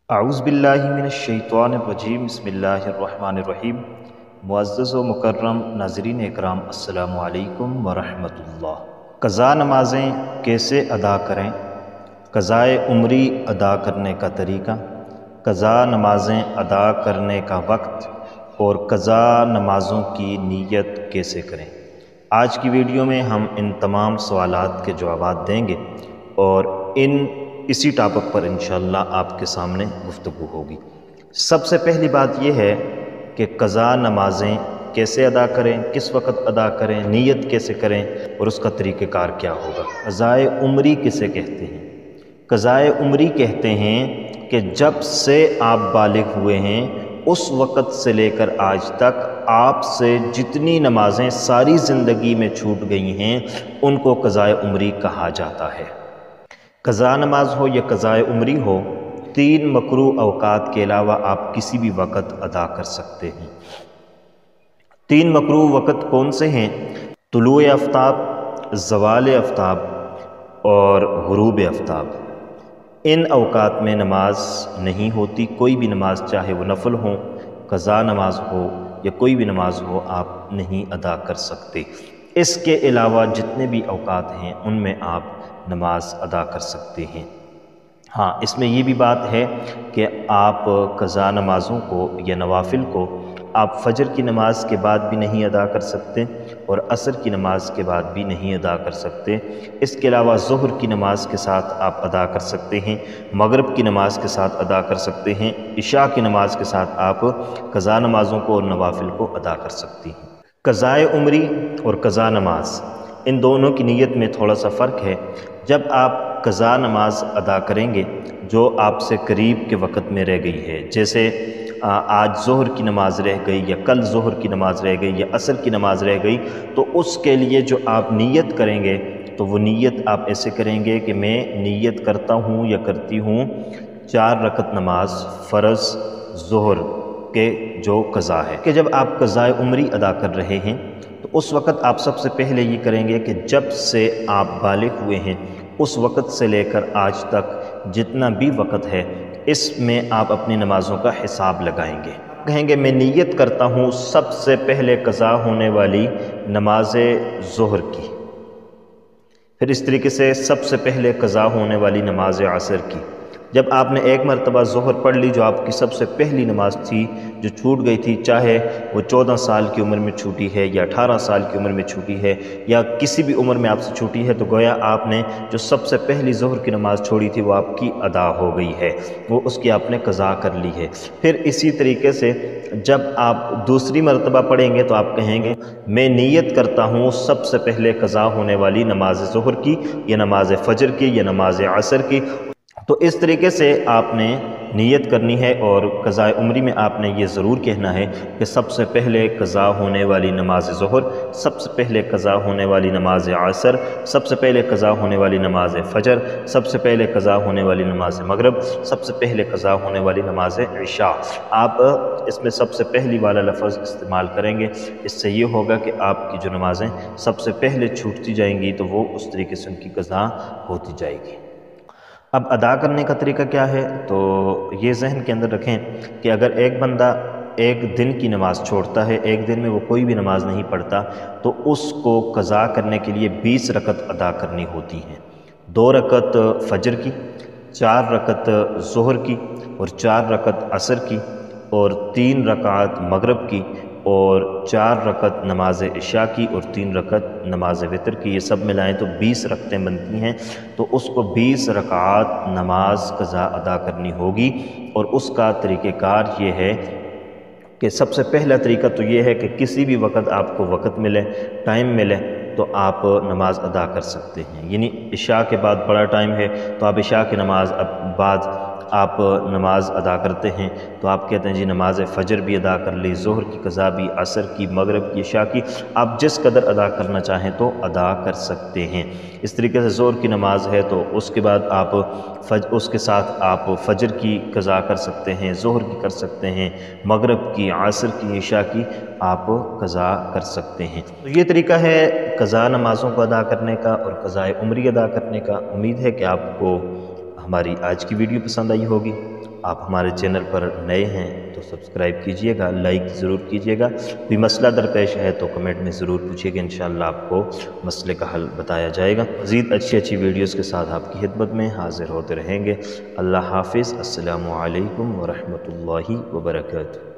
اعوذ باللہ من الشیطان الرجیم بسم اللہ الرحمن الرحیم۔ معزز و مکرم ناظرین اکرام، السلام علیکم ورحمۃ اللہ۔ قضا نمازیں کیسے ادا کریں، قضائے عمری ادا کرنے کا طریقہ، قضا نمازیں ادا کرنے کا وقت اور قضا نمازوں کی نیت کیسے کریں۔ آج کی ویڈیو میں ہم ان تمام سوالات کے جوابات دیں گے اور اسی ٹاپک پر انشاءاللہ آپ کے سامنے گفتگو ہوگی۔ سب سے پہلی بات یہ ہے کہ قضا نمازیں کیسے ادا کریں، کس وقت ادا کریں، نیت کیسے کریں اور اس کا طریقہ کار کیا ہوگا۔ قضائے عمری کسے کہتے ہیں؟ قضائے عمری کہتے ہیں کہ جب سے آپ بالغ ہوئے ہیں اس وقت سے لے کر آج تک آپ سے جتنی نمازیں ساری زندگی میں چھوٹ گئی ہیں ان کو قضائے عمری کہا جاتا ہے۔ قضا نماز ہو یا قضائے عمری ہو، 3 مکروہ اوقات کے علاوہ آپ کسی بھی وقت ادا کر سکتے ہیں۔ 3 مکروہ وقت کون سے ہیں؟ طلوع آفتاب، زوال آفتاب اور غروب آفتاب۔ ان اوقات میں نماز نہیں ہوتی، کوئی بھی نماز چاہے وہ نفل ہو، قضا نماز ہو یا کوئی بھی نماز ہو، آپ نہیں ادا کر سکتے۔ اس کے علاوہ جتنے بھی اوقات ہیں ان میں آپ نماز ادا کر سکتے ہیں۔ ہاں، اس میں یہ بھی بات ہے کہ آپ قضا نمازوں کو یا نوافل کو آپ فجر کی نماز کے بعد بھی نہیں ادا کر سکتے اور عصر کی نماز کے بعد بھی نہیں ادا کر سکتے۔ اس کے علاوہ ظہر کی نماز کے ساتھ آپ ادا کر سکتے ہیں، مغرب کی نماز کے ساتھ ادا کر سکتے ہیں، عشاء کی نماز کے ساتھ آپ قضا نمازوں کو اور نوافل کو ادا کر سکتی ہیں۔ قضائے عمری اور قضا نماز، ان دونوں کی نیت میں تھوڑا سا فرق ہے۔ جب آپ قضا نماز ادا کریں گے جو آپ سے قریب کے وقت میں رہ گئی ہے، جیسے آج ظہر کی نماز رہ گئی یا کل ظہر کی نماز رہ گئی یا عصر کی نماز رہ گئی، تو اس کے لیے جو آپ نیت کریں گے تو وہ نیت آپ ایسے کریں گے کہ میں نیت کرتا ہوں یا کرتی ہوں 4 رکعت نماز فرض ظہر کے جو قضا ہے، کہ جب آپ قضائے عمری ادا کر رہے ہیں تو اس وقت آپ سب سے پہلے یہ کریں گے کہ جب سے آپ بالغ ہوئے ہیں اس وقت سے لے کر آج تک جتنا بھی وقت ہے اس میں آپ اپنی نمازوں کا حساب لگائیں گے۔ کہیں گے میں نیت کرتا ہوں سب سے پہلے قضا ہونے والی نماز ظہر کی، پھر اس طریقے سے سب سے پہلے قضا ہونے والی نماز عصر کی۔ جب آپ نے ایک مرتبہ ظہر پڑھ لی جو آپ کی سب سے پہلی نماز تھی جو چھوٹ گئی تھی، چاہے وہ 14 سال کی عمر میں چھوٹی ہے یا 18 سال کی عمر میں چھوٹی ہے یا کسی بھی عمر میں آپ سے چھوٹی ہے، تو گویا آپ نے جو سب سے پہلی ظہر کی نماز چھوڑی تھی وہ آپ کی ادا ہو گئی ہے، وہ اس کی آپ نے قضا کر لی ہے۔ پھر اسی طریقے سے جب آپ دوسری مرتبہ پڑھیں گے تو آپ کہیں گے میں نیت کرتا ہوں سب سے پہلے قضا ہونے والی نماز ظہر کی یا نماز فجر کی یا نماز عصر کی۔ تو اس طریقے سے آپ نے نیت کرنی ہے، اور قضاء عمری میں آپ نے یہ ضرور کہنا ہے کہ سب سے پہلے قضا ہونے والی نماز ظہر، سب سے پہلے قضا ہونے والی نماز عصر، سب سے پہلے قضا ہونے والی نماز فجر، سب سے پہلے قضا ہونے والی نماز مغرب، سب سے پہلے قضا ہونے والی نماز عشاء۔ آپ اس میں سب سے پہلی والا لفظ استعمال کریں گے، اس سے یہ ہوگا کہ آپ کی جو نمازیں سب سے پہلے چھوٹتی جائیں گی تو وہ اس طریقے سے ان کی قضا ہوتی جائے گی۔ اب ادا کرنے کا طریقہ کیا ہے؟ تو یہ ذہن کے اندر رکھیں کہ اگر ایک بندہ ایک دن کی نماز چھوڑتا ہے، ایک دن میں وہ کوئی بھی نماز نہیں پڑھتا، تو اس کو قضا کرنے کے لیے 20 رکعت ادا کرنی ہوتی ہیں۔ 2 رکعت فجر کی، 4 رکعت ظہر کی اور 4 رکعت عصر کی اور 3 رکعت مغرب کی اور 4 رکعت نماز عشاء کی اور 3 رکعت نماز وتر کی۔ یہ سب ملائیں تو 20 رکعتیں بنتی ہیں، تو اس کو 20 رکعات نماز قضا ادا کرنی ہوگی۔ اور اس کا طریقہ کار یہ ہے کہ سب سے پہلا طریقہ تو یہ ہے کہ کسی بھی وقت آپ کو وقت ملے، ٹائم ملے تو آپ نماز ادا کر سکتے ہیں۔ یعنی عشاء کے بعد بڑا ٹائم ہے تو آپ عشاء کی نماز بعد آپ نماز ادا کرتے ہیں، تو آپ کہتے ہیں جی نماز فجر بھی ادا کر لی، ظہر کی قضا بھی، عصر کی، مغرب کی، عشاء کی، آپ جس قدر ادا کرنا چاہیں تو ادا کر سکتے ہیں۔ اس طریقے سے ظہر کی نماز ہے تو اس کے بعد آپ اس کے ساتھ آپ فجر کی قضا کر سکتے ہیں، ظہر کی کر سکتے ہیں، مغرب کی، عصر کی، عشاء کی آپ قضا کر سکتے ہیں۔ تو یہ طریقہ ہے قضا نمازوں کو ادا کرنے کا اور قضاء عمری ادا کرنے کا۔ امید ہے کہ آپ کو ہماری آج کی ویڈیو پسند آئی ہوگی۔ آپ ہمارے چینل پر نئے ہیں تو سبسکرائب کیجئے گا، لائک ضرور کیجئے گا، کوئی مسئلہ درپیش ہے تو کمنٹ میں ضرور پوچھیے گا، انشاءاللہ آپ کو مسئلے کا حل بتایا جائے گا۔ مزید اچھی ویڈیوز کے ساتھ آپ کی خدمت میں حاضر ہوتے رہیں گے۔ اللہ حافظ۔ السلام علیکم ورحمۃ اللہ وبرکاتہ۔